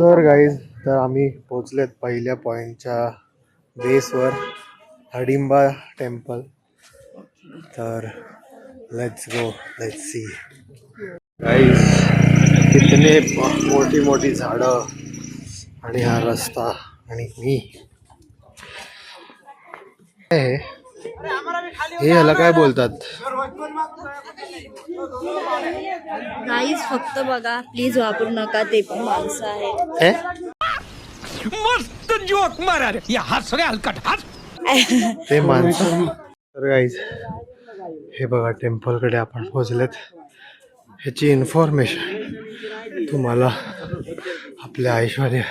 तर गाईज, तर आम्ही पोचलेत पहिल्या पॉइंटच्या बेसवर, हडिंबा टेम्पल. तर let's go, let's see. Guys, कितने मोठी मोठी झाडं आणि हा रस्ता आणि मी हे याला काय बोलतात? गाईज फक्त बघा, प्लीज वापरू नका, ते पण माणसं आहेत. मस्त जोक मारा रे, या हस रे हलकट हस. ते माणसं. तर गाईज, हे बघा, टेम्पलकडे आपण पोहोचलेत. ह्याची इन्फॉर्मेशन तुम्हाला आपल्या ऐश्वर्या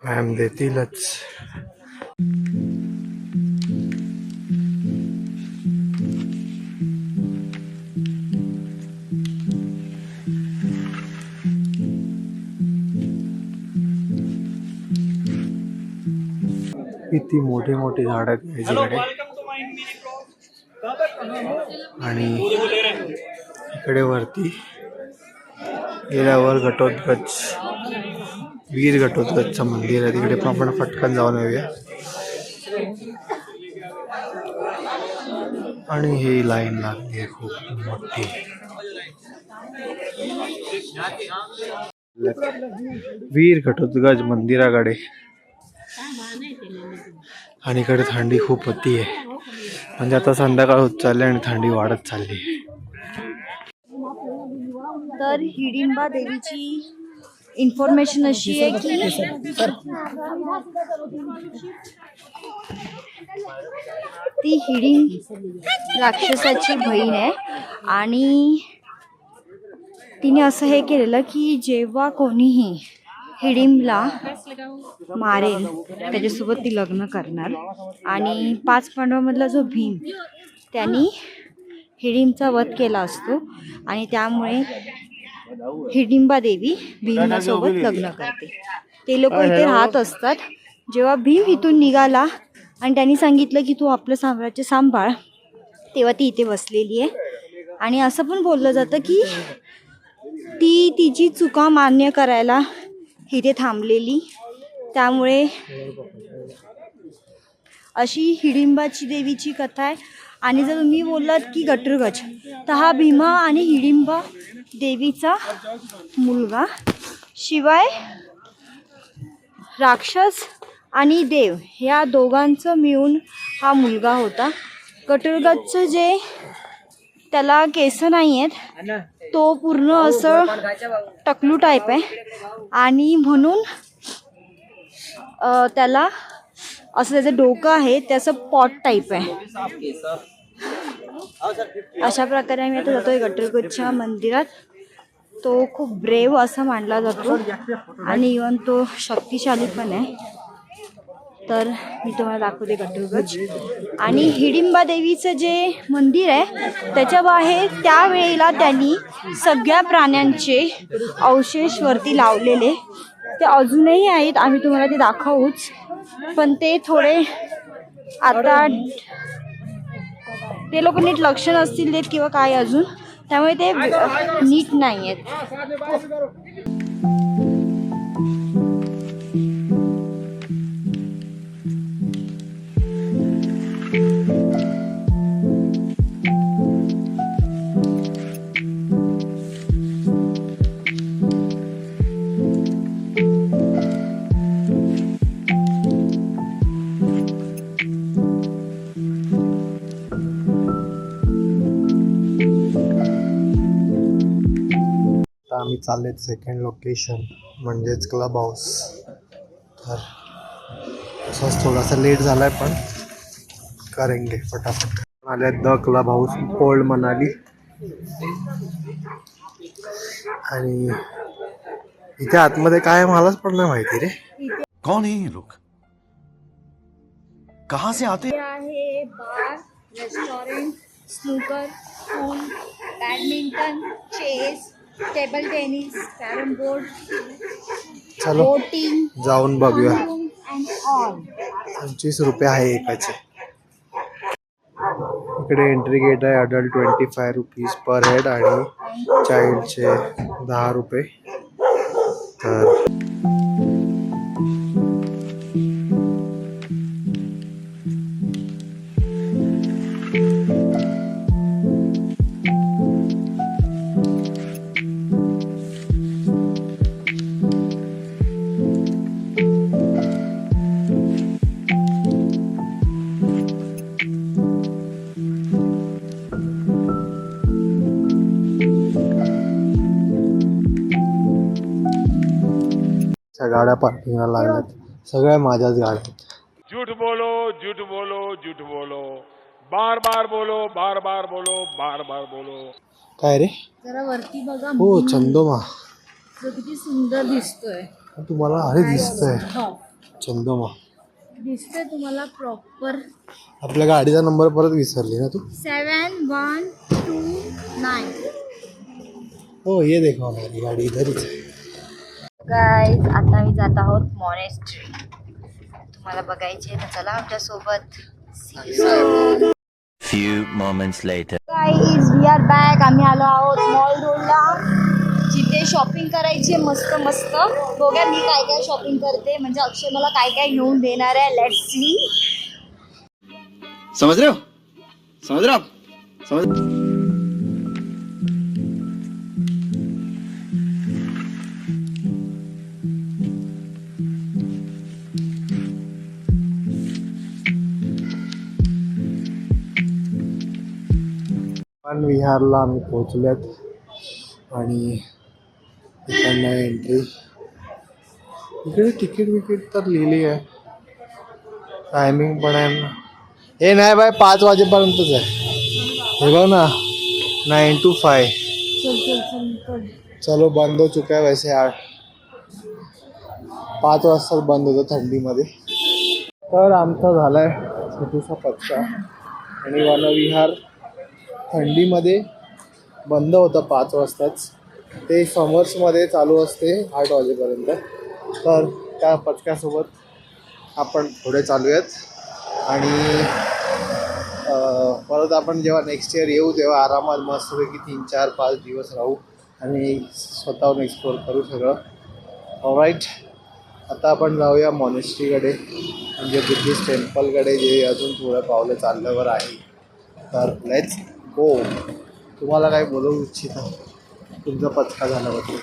मॅम देतीलच. किती मोठे मोठे झाड आहेत याच्याकडे. आणि इकडे वरती गेल्यावर घटोत्कच, वीर घटोत्कचचं मंदिर आहे. तिकडे पण आपण पटकन जाऊन येऊया. आणि हे लाईन लागली आहे खूप मोठी. वीर घटोत्कच मंदिराकडे. आणि इकडे थंडी खूप होती आहे, म्हणजे आता संध्याकाळ होत चालली आणि थंडी वाढत चालली. तर हिडिंबा देवीची इन्फॉर्मेशन अशी आहे की ती हिडिंब राक्षसाची बहीण आहे. आणि तिने असं हे केलेलं की जेव्हा कोणीही हिडिंबला मारेल त्याच्यासोबत ती लग्न करणार. आणि 5 पांडवांमधला जो भीम, त्यांनी हिडिंबचा वध केला असतो आणि त्यामुळे हिडिंबा देवी भीमासोबत लग्न करते. ते लोक इथे राहत असतात. जेव्हा भीम इथून निघाला आणि त्यांनी सांगितलं की तू आपलं साम्राज्य सांभाळ, तेव्हा ती इथे बसलेली आहे. आणि असं पण बोललं जातं की ती तिची चुका मान्य करायला इथे थांबलेली. त्यामुळे अशी हिडिंबाची देवीची कथा आहे. आणि जर तुम्ही बोललात की घटोत्कच, तर हा भीमा आणि हिडिंबा देवीचा मुलगा, शिवाय राक्षस आणि देव या दोघांचं मिळून हा मुलगा होता. घटोत्कचचं जे त्याला केस नाही आहेत, तो पूर्ण असं टकलू टाईप आहे. आणि म्हणून त्याला असं त्याचं डोकं आहे, त्याचं पॉट टाईप आहे. अशा प्रकारे आम्ही आता जातोय घटोत्कचच्या मंदिरात. तो खूप ब्रेव असा मानला जातो आणि इव्हन तो शक्तिशाली पण आहे. तर मी तुम्हाला दाखवते घटोत्कच. आणि हिडिंबा देवीचं जे मंदिर आहे त्याच्या बाहेर त्यावेळेला त्यांनी सगळ्या प्राण्यांचे अवशेष वरती लावलेले, ते अजूनही आहेत. आम्ही तुम्हाला ते दाखवूच, पण ते थोडे आता ते लोक नीट लक्ष नसतील देत किंवा काय अजून, त्यामुळे ते नीट नाही आहेत. आम्ही चाललेत सेकंड लोकेशन म्हणजेच क्लब हाऊस. तर तसाच थोडासा लेट झालाय पण करेंगे फटाफट. आले the club house, old Manali. आणि इथे आतमध्ये काय आहे मलाच पण नाही माहिती रे. कौन है ये लोग, कहाँ से आते हे आहे bar, restaurant, snooker, pool, badminton, chess, table tennis, carrom board, चलो बोटिंग, जाऊन बघूया. And all. 25 रुपये आहे एकाचे. इकडे एंट्री गेट आहे. अडल्ट 25 रुपीज पर हेड आणि चाइल्डचे 10 रुपये. तर गाड्या पार्किंगला लागल्यात. सगळ्या माझ्याच गाड्या आहेत. झूठ बोलो झूठ बोलो झूठ बोलो, बार बार बोलो बार बार बोलो बार बार बोलो. काय रे? जरा वरती बघा. हो चंदोमा. तो किती सुंदर दिसतोय. तुम्हाला अरे दिसतंय चंदोमा. दिसतोय तुम्हाला प्रॉपर. आपल्या गाडीचा नंबर परत विसरली ना तू? 7129. हो ये देखो हमारी गाडी इधरच आहे. गाईज आता मी जात आहोत मॉनेस्ट्री. तुम्हाला बघायचे तर चला आमच्या सोबत. few moments later guys we are back. आम्ही आलो आहोत मॉल रोडला, जिथे शॉपिंग करायची मस्त मस्त. बघा मी काय काय शॉपिंग करते, म्हणजे अक्षय मला काय काय घेऊन देणार आहे. Let's see. समझ रहे हो आप समझ. विहारला आम्ही पोहोचल्यात आणि इकडनं एंट्री. इकडे तिकीट विकीट तर लिहिली आहे. टायमिंग पण आहे ना. हे नाही बाय 5 वाजेपर्यंतच आहे. हे बघ ना 9 to 5. चलो बंद हो चुका है वैसे यार. 5 वाजता बंद होतं थंडीमध्ये. तर आमचा झालाय छोटूसा पत्ता. आणि वनविहार थंडीमध्ये बंद होतं 5 वाजताच. ते समर्समध्ये चालू असते 8 वाजेपर्यंत. तर त्या पथकासोबत आपण पुढे चालूयात. आणि परत आपण जेव्हा नेक्स्ट इयर येऊ तेव्हा आरामात मस्तपैकी 3, 4, 5 दिवस राहू आणि स्वतःहून एक्सप्लोर करू सगळं. ऑलराईट. आता आपण जाऊया मॉनेस्ट्रीकडे, म्हणजे बुद्धिस्ट टेम्पलकडे, जे अजून थोडं पावलं चालल्यावर आहे. तर लेट्स गो. तुम्हाला काय बोलवू इच्छिता तुमचा पचका झाल्याबद्दल?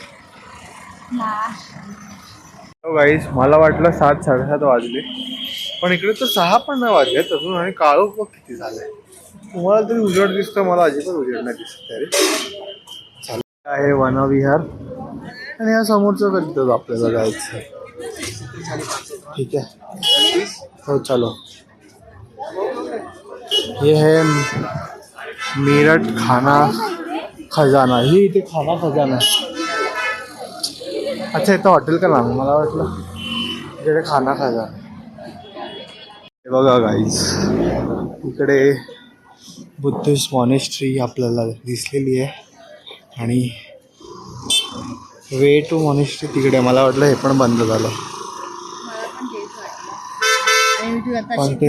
गाईज मला वाटलं 7, 7:30 वाजले, पण इकडे तर 6 पण नाही वाजलेत अजून. आणि काळोख बघ किती झालंय. तुम्हाला तरी उजेड दिसतं, मला अजिबात उजेड नाही दिसत रे. चालू आहे वनविहार आणि या समोरचं कधीतच आपल्याला जायचं. ठीक आहे हो चलो. ये है मेरठ खाना खजाना. ही इथे खाना खजाना आहे. अच्छा इथं हॉटेल का नाव? मला वाटलं इकडे खाना खजाना. हे बघा गाईज इकडे बुद्धिस्ट मॉनेस्ट्री आपल्याला दिसलेली आहे. आणि वे टू मॉनेस्ट्री तिकडे. मला वाटलं हे पण बंद झालं. पण ते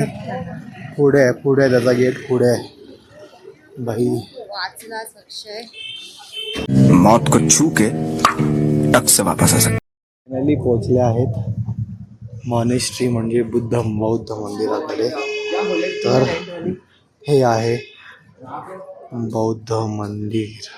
पुढे आहे, पुढे त्याचा गेट पुढे आहे. भाई वाचलाच अक्षय. मौत को छू के टक से वापस आ सकते. फायनली पोहोचले आहेत मॉनेस्ट्री म्हणजे बौद्ध मंदिराकडे. तर हे आहे बौद्ध मंदिर.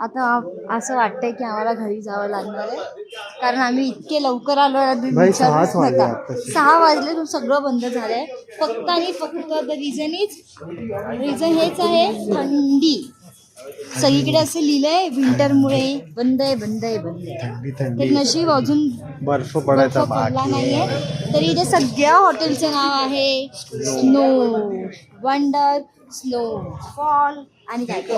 आता असं वाटतंय की आम्हाला घरी जावं लागणार आहे, कारण आम्ही इतके लवकर आलो ना, तुम्ही भाई, विचारूच 6 वाजले नका. आत्ताशी. 6 वाजले, तुम सगळं बंद झालंय. फक्त आणि फक्त रिझन हेच आहे, थंडी. सगळीकडे असं लिहिलंय विंटरमुळे बंद आहे, बंद आहे, बंद आहे. थंडी ते थंडी नशीब अजून बर्फ पडायचा बर्फ पडला बाकी नाहीये. आहे. तरी इथे सगळ्या हॉटेलचे नाव आहे स्नो वंडर, स्नो फॉल आणि काय काय.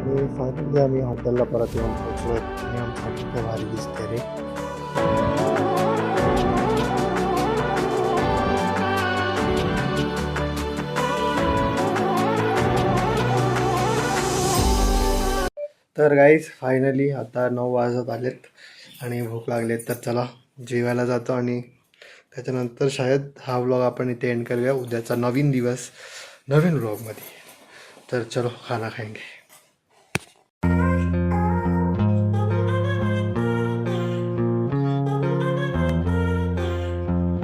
आणि फायनली आम्ही हॉटेलला परत येऊन पोहोचलो आणि आमचं किती भारी दिसते रे. तर गाईज फायनली आता 9 वाजत आलेत आणि भूक लागलेत, तर चला जेवायला जातो आणि त्याच्यानंतर शायद हा व्लॉग आपण इथे एंड करूया. उद्याचा नवीन दिवस नवीन व्लॉगमध्ये. तर चलो खाना खाएंगे.